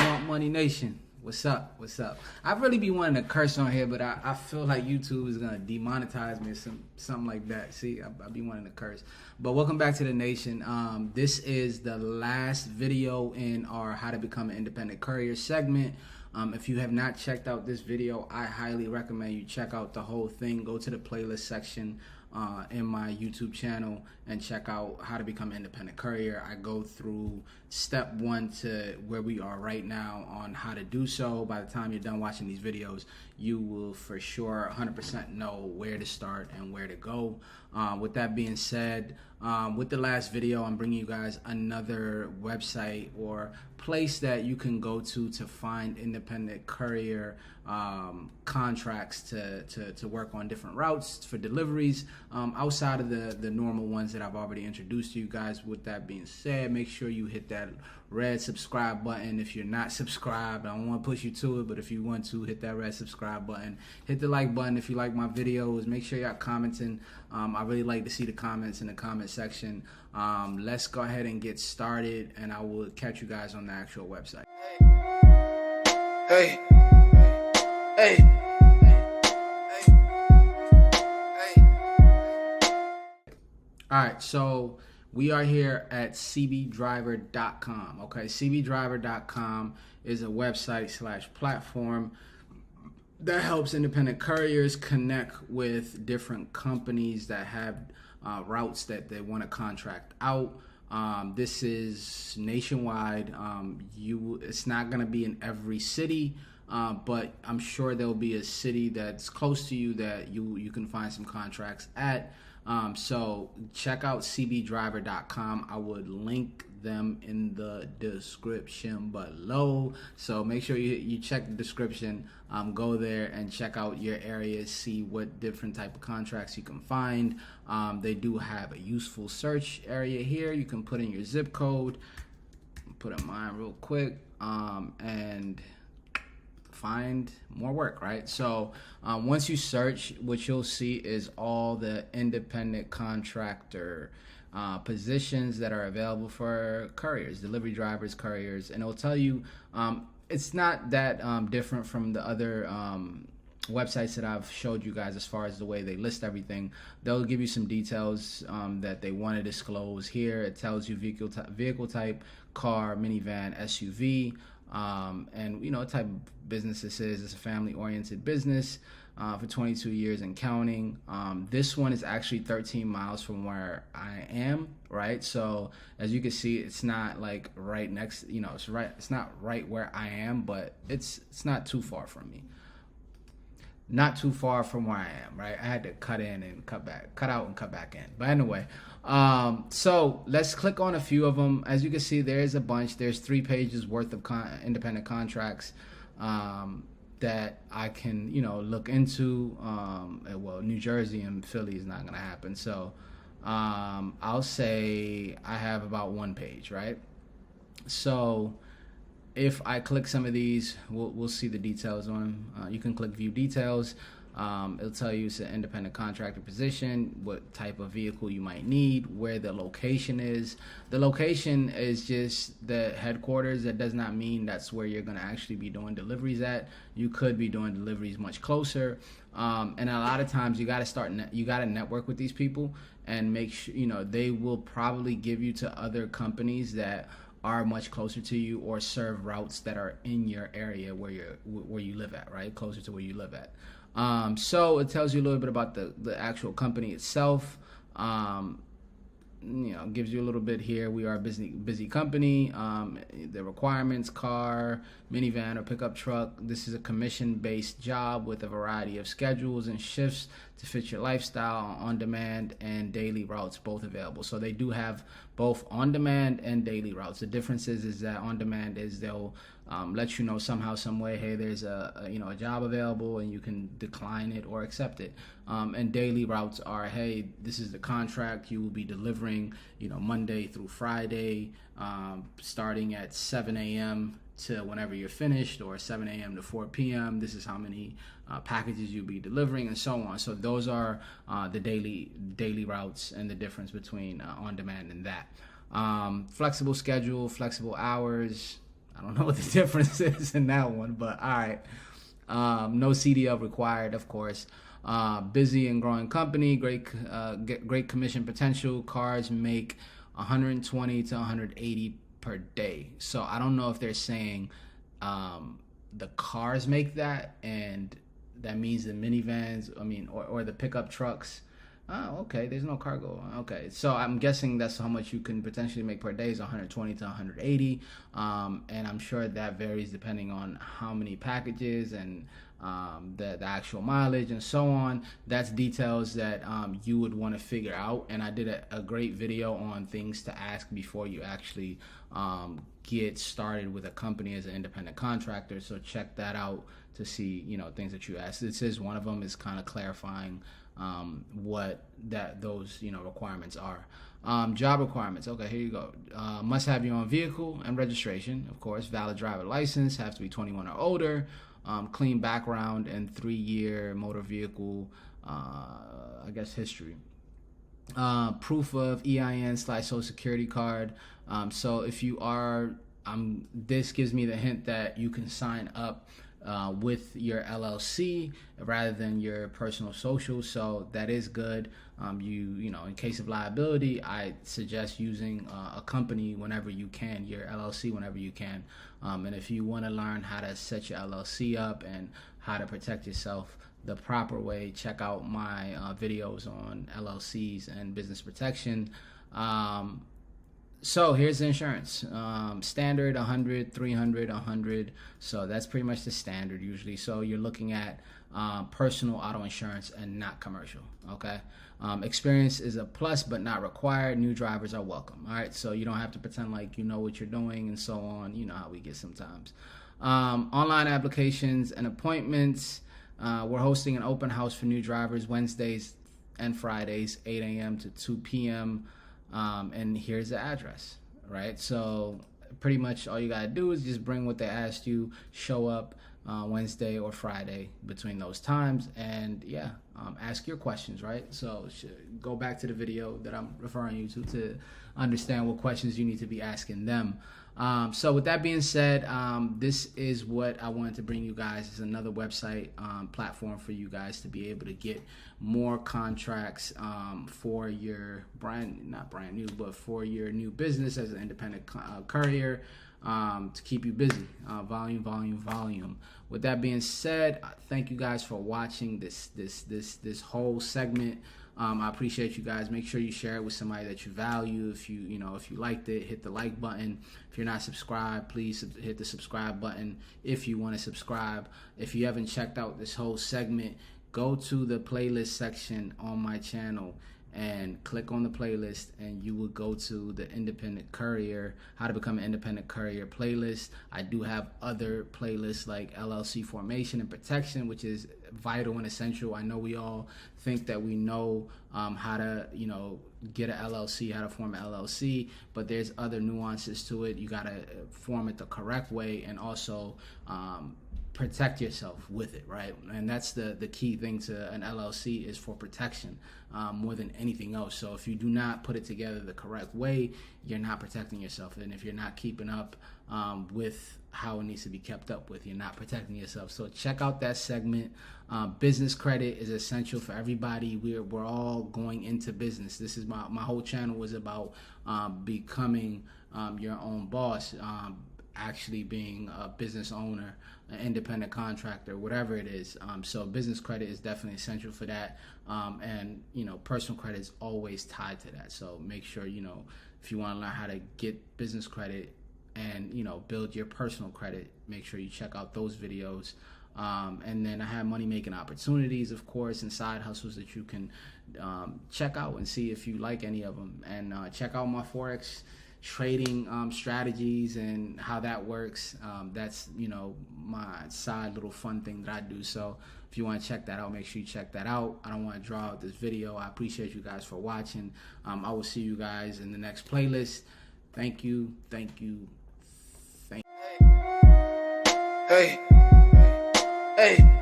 Want Money Nation. What's up? What's up? I really be wanting to curse on here, but I feel like YouTube is gonna demonetize me or something like that. See, I be wanting to curse. But welcome back to the nation. This is the last video in our How to Become an Independent Courier segment. If you have not checked out this video, I highly recommend you check out the whole thing. Go to the playlist section in my YouTube channel and check out How to Become an Independent Courier. I go through step 1 to where we are right now on how to do so. By the time you're done watching these videos, you will for sure 100% know where to start and where to go. With that being said, with the last video, I'm bringing you guys another website or place that you can go to find independent courier contracts to work on different routes for deliveries outside of the normal ones that I've already introduced to you guys. With that being said, make sure you hit that red subscribe button. If you're not subscribed, I don't want to push you to it, but if you want to, hit that red subscribe button. Hit the like button if you like my videos. Make sure y'all commenting. I really like to see the comments in the comment section. Let's go ahead and get started, and I will catch you guys on the actual website. Hey. Hey. All right, so we are here at cbdriver.com. Okay, cbdriver.com is a website / platform that helps independent couriers connect with different companies that have routes that they want to contract out. This is nationwide. It's not going to be in every city, but I'm sure there'll be a city that's close to you that you can find some contracts at. So check out cbdriver.com. I would link them in the description below. So make sure you check the description. Go there and check out your area, see what different type of contracts you can find. They do have a useful search area here. You can put in your zip code. Put in mine real quick and find more work, right? So once you search, what you'll see is all the independent contractor positions that are available for couriers, delivery drivers, couriers, and it'll tell you it's not that different from the other websites that I've showed you guys as far as the way they list everything. They'll give you some details that they want to disclose here. It tells you vehicle type, car, minivan, SUV, and you know what type of business this is. It's a family-oriented business for 22 years and counting. This one is actually 13 miles from where I am, right? So as you can see, it's not like right next, you know, it's not right where I am, but it's not too far from me. Not too far from where I am, right? I had to cut out and cut back in. But anyway, so let's click on a few of them. As you can see, there's a bunch. There's 3 pages worth of independent contracts that I can, you know, look into. Well, New Jersey and Philly is not going to happen. So I'll say I have about 1 page, right? So if I click some of these, we'll see the details on them. You can click view details. It'll tell you it's an independent contractor position, what type of vehicle you might need, where the location is. The location is just the headquarters. That does not mean that's where you're going to actually be doing deliveries at. You could be doing deliveries much closer. And a lot of times you got to network with these people and make sure, you know, they will probably give you to other companies that are much closer to you or serve routes that are in your area where you live at, right? Closer to where you live at. So it tells you a little bit about the actual company itself. You know, gives you a little bit here. We are a busy company. The requirements: car, minivan, or pickup truck. This is a commission-based job with a variety of schedules and shifts to fit your lifestyle, on-demand and daily routes, both available. So they do have both on-demand and daily routes. The difference is that on-demand is they'll let you know somehow, some way, hey, there's a job available, and you can decline it or accept it. And daily routes are, hey, this is the contract. You will be delivering, you know, Monday through Friday, starting at 7 a.m. to whenever you're finished, or 7 a.m. to 4 p.m. This is how many packages you'll be delivering, and so on. So those are the daily routes and the difference between on-demand and that. Flexible schedule, flexible hours. I don't know what the difference is in that one, but all right. No Cdl required, of course. Busy and growing company, great commission potential. Cars make 120 to 180 per day. So I don't know if they're saying the cars make that, and that means the minivans, or the pickup trucks. Oh, okay. There's no cargo. Okay, so I'm guessing that's how much you can potentially make per day is 120 to 180, and I'm sure that varies depending on how many packages and the actual mileage and so on. That's details that you would want to figure out. And I did a great video on things to ask before you actually get started with a company as an independent contractor. So check that out to see things that you asked. This is one of them, is kind of clarifying what those requirements are. Job requirements. Okay, here you go. Must have your own vehicle and registration, of course. Valid driver license, have to be 21 or older. Clean background and 3-year motor vehicle history. Proof of EIN/social security card. So if you are, this gives me the hint that you can sign up with your LLC rather than your personal social, so that is good. In case of liability, I suggest using a company whenever you can, your LLC whenever you can. And if you want to learn how to set your LLC up and how to protect yourself the proper way, check out my videos on LLCs and business protection. So here's the insurance. Standard 100, 300, 100. So that's pretty much the standard usually. So you're looking at personal auto insurance and not commercial. Okay. Experience is a plus but not required. New drivers are welcome. All right. So you don't have to pretend like you know what you're doing and so on. You know how we get sometimes. Online applications and appointments. We're hosting an open house for new drivers Wednesdays and Fridays, 8 a.m. to 2 p.m. And here's the address, right? So pretty much all you gotta do is just bring what they asked you, show up Wednesday or Friday between those times, and ask your questions, right? So go back to the video that I'm referring you to understand what questions you need to be asking them. So with that being said, this is what I wanted to bring you guys. It's another website platform for you guys to be able to get more contracts for your for your new business as an independent courier, to keep you busy. Volume. With that being said, thank you guys for watching this whole segment. I appreciate you guys. Make sure you share it with somebody that you value. If you liked it, hit the like button. If you're not subscribed, please hit the subscribe button if you want to subscribe. If you haven't checked out this whole segment, go to the playlist section on my channel and click on the playlist, and you will go to the Independent Courier, how to become an independent courier playlist. I do have other playlists like LLC formation and protection, which is vital and essential. I know we all think that we know how to get an LLC, how to form an LLC, but there's other nuances to it. You got to form it the correct way, and also protect yourself with it, right? And that's the key thing to an LLC, is for protection more than anything else. So if you do not put it together the correct way, you're not protecting yourself. And if you're not keeping up with how it needs to be kept up with, you're not protecting yourself. So check out that segment. Business credit is essential for everybody. We're all going into business. This is my whole channel was about becoming your own boss, actually being a business owner, an independent contractor, whatever it is. So business credit is definitely essential for that. And personal credit is always tied to that. So make sure, if you want to learn how to get business credit and, build your personal credit, make sure you check out those videos. And then I have money making opportunities, of course, and side hustles that you can check out and see if you like any of them. And check out my Forex trading strategies and how that works. That's my side little fun thing that I do. So if you want to check that out, make sure you check that out. I don't want to draw out this video. I appreciate you guys for watching. I will see you guys in the next playlist. Thank you. Hey.